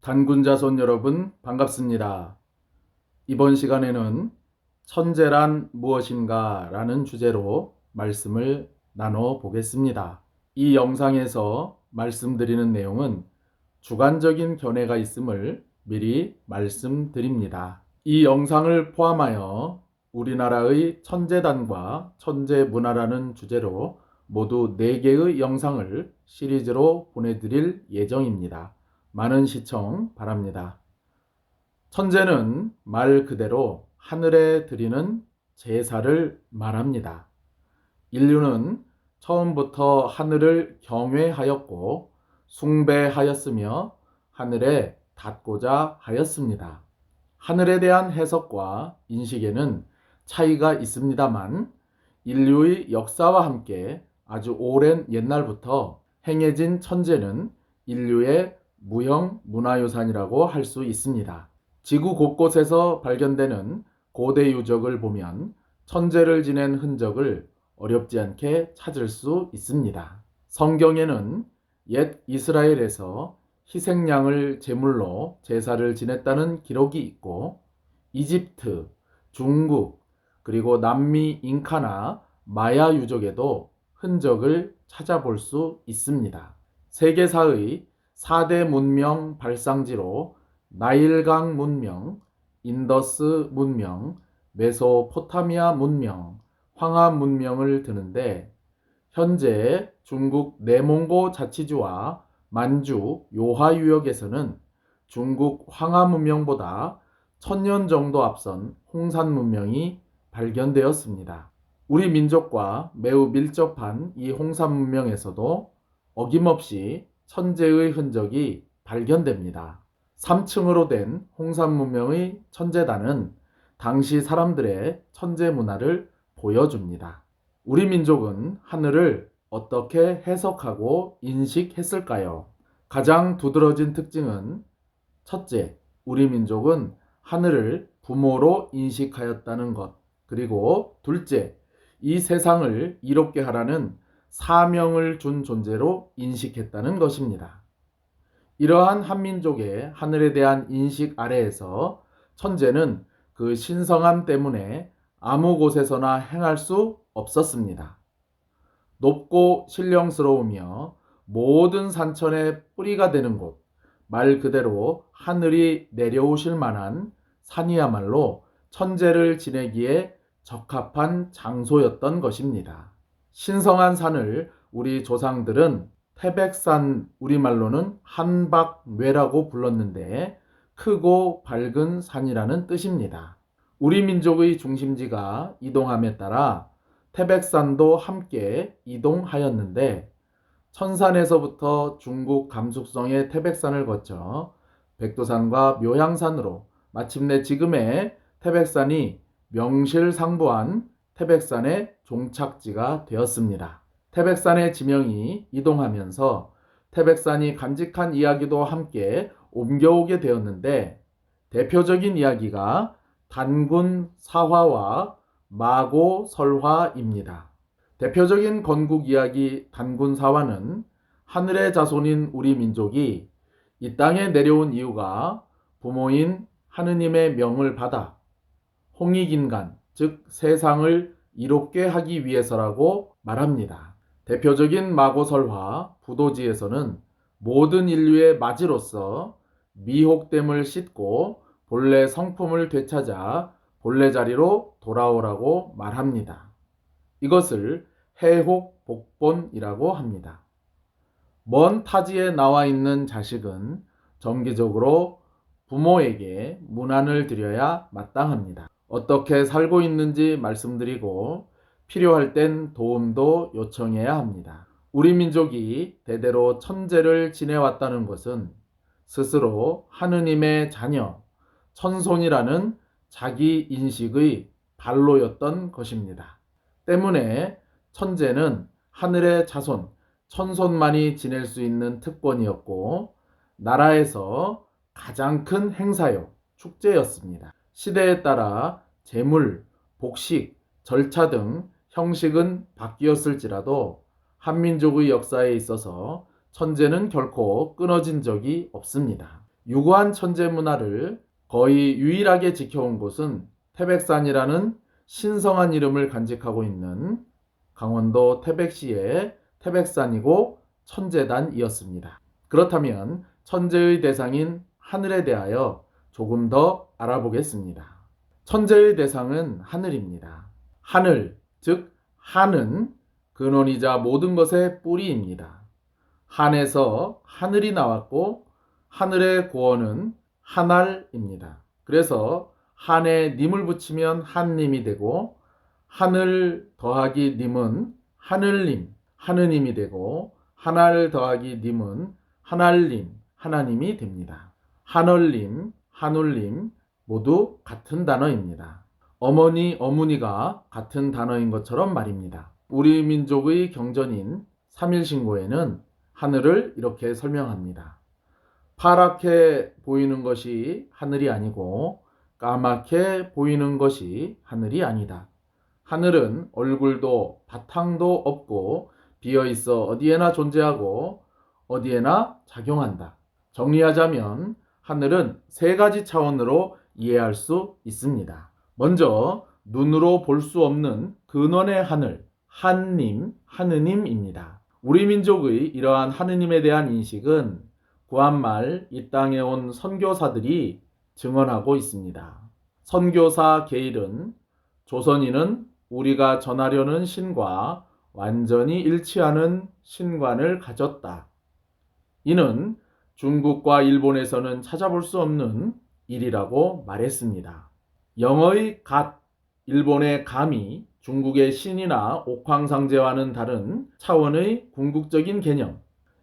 단군자손 여러분 반갑습니다. 이번 시간에는 천재란 무엇인가 라는 주제로 말씀을 나눠 보겠습니다. 이 영상에서 말씀드리는 내용은 주관적인 견해가 있음을 미리 말씀드립니다. 이 영상을 포함하여 우리나라의 천재단과 천재문화라는 주제로 모두 4개의 영상을 시리즈로 보내드릴 예정입니다. 많은 시청 바랍니다. 천재는 말 그대로 하늘에 드리는 제사를 말합니다. 인류는 처음부터 하늘을 경외하였고 숭배하였으며 하늘에 닿고자 하였습니다. 하늘에 대한 해석과 인식에는 차이가 있습니다만 인류의 역사와 함께 아주 오랜 옛날부터 행해진 천재는 인류의 무형 문화유산이라고 할 수 있습니다. 지구 곳곳에서 발견되는 고대 유적을 보면 천재를 지낸 흔적을 어렵지 않게 찾을 수 있습니다. 성경에는 옛 이스라엘에서 희생양을 제물로 제사를 지냈다는 기록이 있고 이집트, 중국, 그리고 남미 잉카나 마야 유적에도 흔적을 찾아볼 수 있습니다. 세계사의 4대 문명 발상지로 나일강 문명, 인더스 문명, 메소포타미아 문명, 황하 문명을 드는데 현재 중국 내몽고 자치주와 만주 요하 유역에서는 중국 황하 문명보다 1000년 정도 앞선 홍산 문명이 발견되었습니다. 우리 민족과 매우 밀접한 이 홍산 문명에서도 어김없이 천재의 흔적이 발견됩니다. 3층으로 된 홍산 문명의 천재단은 당시 사람들의 천재 문화를 보여줍니다. 우리 민족은 하늘을 어떻게 해석하고 인식했을까요? 가장 두드러진 특징은 첫째, 우리 민족은 하늘을 부모로 인식하였다는 것. 그리고 둘째, 이 세상을 이롭게 하라는 사명을 준 존재로 인식했다는 것입니다. 이러한 한민족의 하늘에 대한 인식 아래에서 천재는 그 신성함 때문에 아무 곳에서나 행할 수 없었습니다. 높고 신령스러우며 모든 산천의 뿌리가 되는 곳, 말 그대로 하늘이 내려오실 만한 산이야말로 천재를 지내기에 적합한 장소였던 것입니다. 신성한 산을 우리 조상들은 태백산, 우리말로는 한박뇌라고 불렀는데 크고 밝은 산이라는 뜻입니다. 우리 민족의 중심지가 이동함에 따라 태백산도 함께 이동하였는데 천산에서부터 중국 감숙성의 태백산을 거쳐 백두산과 묘향산으로 마침내 지금의 태백산이 명실상부한 태백산의 종착지가 되었습니다. 태백산의 지명이 이동하면서 태백산이 간직한 이야기도 함께 옮겨오게 되었는데 대표적인 이야기가 단군 사화와 마고 설화입니다. 대표적인 건국 이야기 단군 사화는 하늘의 자손인 우리 민족이 이 땅에 내려온 이유가 부모인 하느님의 명을 받아 홍익인간, 즉 세상을 이롭게 하기 위해서라고 말합니다. 대표적인 마고설화 부도지에서는 모든 인류의 맞이로서 미혹됨을 씻고 본래 성품을 되찾아 본래 자리로 돌아오라고 말합니다. 이것을 해혹복본이라고 합니다. 먼 타지에 나와 있는 자식은 정기적으로 부모에게 문안을 드려야 마땅합니다. 어떻게 살고 있는지 말씀드리고 필요할 땐 도움도 요청해야 합니다. 우리 민족이 대대로 천재를 지내왔다는 것은 스스로 하느님의 자녀, 천손이라는 자기 인식의 발로였던 것입니다. 때문에 천재는 하늘의 자손, 천손만이 지낼 수 있는 특권이었고 나라에서 가장 큰 행사요, 축제였습니다. 시대에 따라 제물, 복식, 절차 등 형식은 바뀌었을지라도 한민족의 역사에 있어서 천재는 결코 끊어진 적이 없습니다. 유구한 천재 문화를 거의 유일하게 지켜온 곳은 태백산이라는 신성한 이름을 간직하고 있는 강원도 태백시의 태백산이고 천재단이었습니다. 그렇다면 천재의 대상인 하늘에 대하여 조금 더 알아보겠습니다. 천재의 대상은 하늘입니다. 하늘, 즉 한은 근원이자 모든 것의 뿌리입니다. 한에서 하늘이 나왔고 하늘의 고원은 한알입니다. 그래서 한에 님을 붙이면 한님이 되고 하늘 더하기 님은 하늘님, 하느님이 되고 한알 더하기 님은 한알님, 하나님이 됩니다. 한얼님, 한울님 모두 같은 단어입니다. 어머니, 어머니가 같은 단어인 것처럼 말입니다. 우리 민족의 경전인 3.1신고에는 하늘을 이렇게 설명합니다. 파랗게 보이는 것이 하늘이 아니고 까맣게 보이는 것이 하늘이 아니다. 하늘은 얼굴도 바탕도 없고 비어있어 어디에나 존재하고 어디에나 작용한다. 정리하자면 하늘은 세 가지 차원으로 이해할 수 있습니다. 먼저 눈으로 볼 수 없는 근원의 하늘, 한님, 하느님입니다. 우리 민족의 이러한 하느님에 대한 인식은 구한말 이 땅에 온 선교사들이 증언하고 있습니다. 선교사 게일은 조선인은 우리가 전하려는 신과 완전히 일치하는 신관을 가졌다. 이는 중국과 일본에서는 찾아볼 수 없는 일이라고 말했습니다. 영어의 God, 일본의 가미, 중국의 신이나 옥황상제와는 다른 차원의 궁극적인 개념.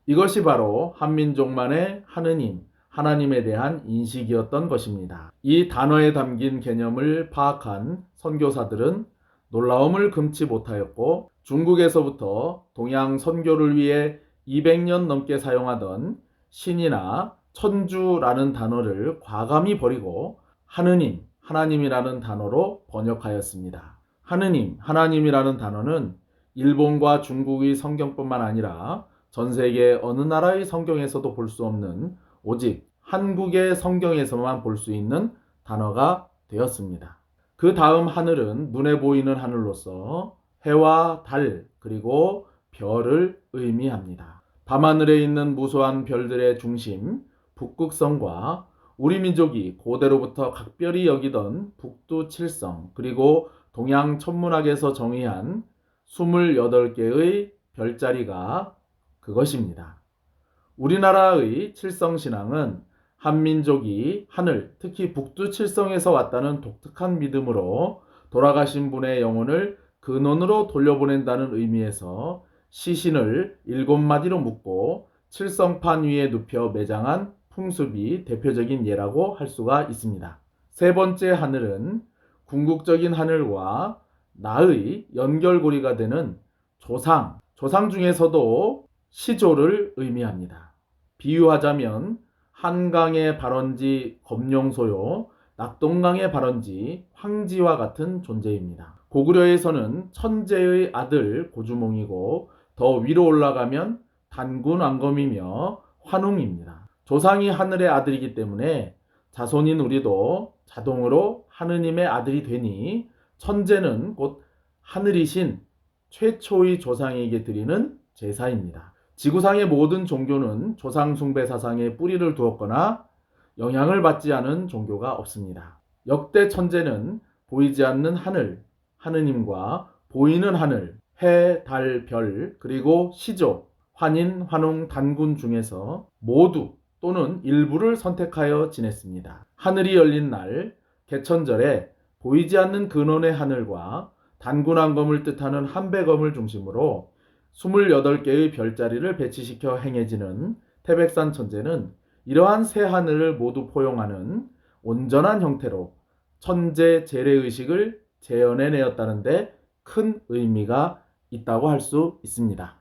이것이 바로 한민족만의 하느님, 하나님에 대한 인식이었던 것입니다. 이 단어에 담긴 개념을 파악한 선교사들은 놀라움을 금치 못하였고 중국에서부터 동양 선교를 위해 200년 넘게 사용하던 신이나 천주라는 단어를 과감히 버리고 하느님, 하나님이라는 단어로 번역하였습니다. 하느님, 하나님이라는 단어는 일본과 중국의 성경뿐만 아니라 전 세계 어느 나라의 성경에서도 볼 수 없는 오직 한국의 성경에서만 볼 수 있는 단어가 되었습니다. 그 다음 하늘은 눈에 보이는 하늘로서 해와 달 그리고 별을 의미합니다. 밤하늘에 있는 무수한 별들의 중심 북극성과 우리 민족이 고대로부터 각별히 여기던 북두칠성 그리고 동양 천문학에서 정의한 28개의 별자리가 그것입니다. 우리나라의 칠성신앙은 한민족이 하늘, 특히 북두칠성에서 왔다는 독특한 믿음으로 돌아가신 분의 영혼을 근원으로 돌려보낸다는 의미에서 시신을 7마디로 묶고 칠성판 위에 눕혀 매장한 풍습이 대표적인 예라고 할 수가 있습니다. 세 번째 하늘은 궁극적인 하늘과 나의 연결고리가 되는 조상, 조상 중에서도 시조를 의미합니다. 비유하자면 한강의 발원지 검룡소요, 낙동강의 발원지 황지와 같은 존재입니다. 고구려에서는 천재의 아들 고주몽이고 더 위로 올라가면 단군왕검이며 환웅입니다. 조상이 하늘의 아들이기 때문에 자손인 우리도 자동으로 하느님의 아들이 되니 천재는 곧 하늘이신 최초의 조상에게 드리는 제사입니다. 지구상의 모든 종교는 조상 숭배 사상에 뿌리를 두었거나 영향을 받지 않은 종교가 없습니다. 역대 천재는 보이지 않는 하늘, 하느님과 보이는 하늘, 해, 달, 별, 그리고 시조, 환인, 환웅, 단군 중에서 모두 또는 일부를 선택하여 지냈습니다. 하늘이 열린 날, 개천절에 보이지 않는 근원의 하늘과 단군왕검을 뜻하는 한배검을 중심으로 28개의 별자리를 배치시켜 행해지는 태백산 천재는 이러한 새 하늘을 모두 포용하는 온전한 형태로 천재 재래의식을 재현해내었다는데 큰 의미가 있다고 할 수 있습니다.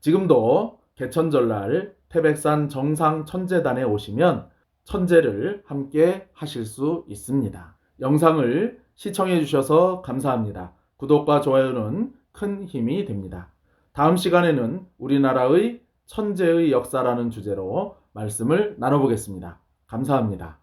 지금도 개천절날 태백산 정상 천재단에 오시면 천재를 함께 하실 수 있습니다. 영상을 시청해 주셔서 감사합니다. 구독과 좋아요는 큰 힘이 됩니다. 다음 시간에는 우리나라의 천재의 역사라는 주제로 말씀을 나눠보겠습니다. 감사합니다.